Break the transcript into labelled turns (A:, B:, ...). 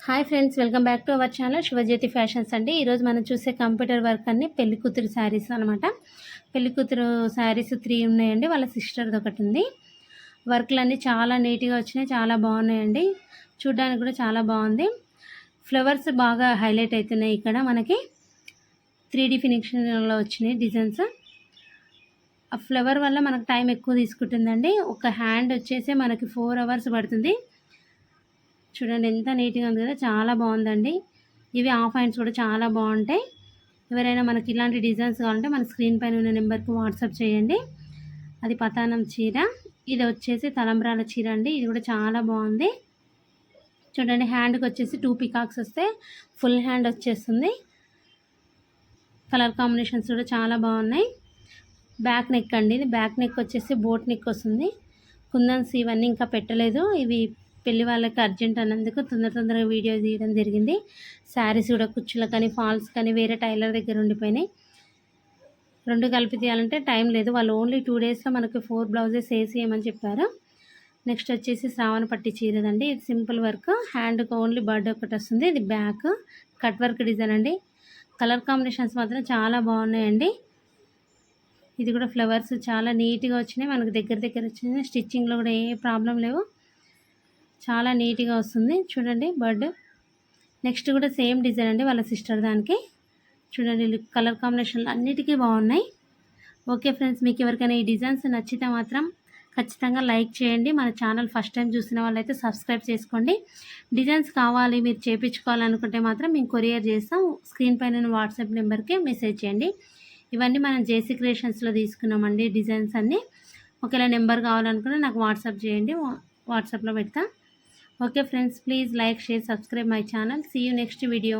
A: Hi friends, welcome back to our channel Shivajyothi fashions అండి. ఈరోజు మనం చూసే కంప్యూటర్ వర్క్ అన్ని పెళ్లి కూతురు శారీస్ అనమాట. పెళ్లి కూతురు శారీస్ 3 ఉన్నాయండి. వాళ్ళ సిస్టర్ది ఒకటి ఉంది. వర్క్లు అన్నీ చాలా నీట్గా వచ్చినాయి, చాలా బాగున్నాయండి. చూడడానికి కూడా చాలా బాగుంది. ఫ్లవర్స్ బాగా హైలైట్ అవుతున్నాయి. ఇక్కడ మనకి 3D ఫినిషింగ్లో వచ్చినాయి డిజైన్స్. ఆ ఫ్లవర్ వల్ల మనకు టైం ఎక్కువ తీసుకుంటుందండి. ఒక హ్యాండ్ వచ్చేసి మనకి 4 అవర్స్ పడుతుంది. చూడండి ఎంత నీట్గా ఉంది కదా, చాలా బాగుందండి. ఇవి హాఫ్ హ్యాండ్స్ కూడా చాలా బాగుంటాయి. ఎవరైనా మనకి ఇలాంటి డిజైన్స్ కావాలంటే మన స్క్రీన్ పైన ఉన్న నెంబర్కి వాట్సాప్ చేయండి. అది పతానం చీర, ఇది వచ్చేసి తలంబ్రాల చీర అండి. ఇది కూడా చాలా బాగుంది. చూడండి హ్యాండ్కి వచ్చేసి 2 పికాక్స్ వస్తే ఫుల్ హ్యాండ్ వచ్చేస్తుంది. కలర్ కాంబినేషన్స్ కూడా చాలా బాగున్నాయి. బ్యాక్ నెక్ అండి, ఇది బ్యాక్ నెక్ వచ్చేసి బోట్ నెక్ వస్తుంది. కుందన్స్ ఇవన్నీ ఇంకా పెట్టలేదు. ఇవి పెళ్లి వాళ్ళకి అర్జెంట్ అన్నందుకు తొందరగా వీడియో తీయడం జరిగింది. శారీస్ కూడా కుచ్చులకు కానీ ఫాల్స్ కానీ వేరే టైలర్ దగ్గర ఉండిపోయినాయి. 2 కలిపి తీయాలంటే టైం లేదు. వాళ్ళు ఓన్లీ 2 డేస్లో మనకి 4 బ్లౌజెస్ వేసేయమని చెప్పారు. నెక్స్ట్ వచ్చేసి శ్రావణ పట్టి చీరదండి. ఇది సింపుల్ వర్క్, హ్యాండ్కి ఓన్లీ బర్డ్ ఒకటి వస్తుంది. ఇది బ్యాక్ కట్ వర్క్ డిజైన్ అండి. కలర్ కాంబినేషన్స్ మాత్రం చాలా బాగున్నాయండి. ఇది కూడా ఫ్లవర్స్ చాలా నీట్గా వచ్చినాయి, మనకు దగ్గర వచ్చినాయి. స్టిచ్చింగ్లో కూడా ఏ ప్రాబ్లం లేవు, చాలా నీట్గా వస్తుంది. చూడండి బర్డ్. నెక్స్ట్ కూడా సేమ్ డిజైన్ అండి, వాళ్ళ సిస్టర్ దానికి. చూడండి కలర్ కాంబినేషన్లు అన్నిటికీ బాగున్నాయి. ఓకే ఫ్రెండ్స్, మీకు ఎవరికైనా ఈ డిజైన్స్ నచ్చితే మాత్రం ఖచ్చితంగా లైక్ చేయండి. మన ఛానల్ ఫస్ట్ టైం చూసిన వాళ్ళైతే సబ్స్క్రైబ్ చేసుకోండి. డిజైన్స్ కావాలి మీరు చేయించుకోవాలనుకుంటే మాత్రం మేము కొరియర్ చేస్తాం. స్క్రీన్ పైన వాట్సాప్ నెంబర్కి మెసేజ్ చేయండి. ఇవన్నీ మనం జేసీ క్రియేషన్స్లో తీసుకున్నామండి డిజైన్స్ అన్నీ. ఒకవేళ నెంబర్ కావాలనుకుంటే నాకు వాట్సాప్ చేయండి, వాట్సాప్లో పెడతా. Okay friends, please like, share, subscribe my channel. See you next video.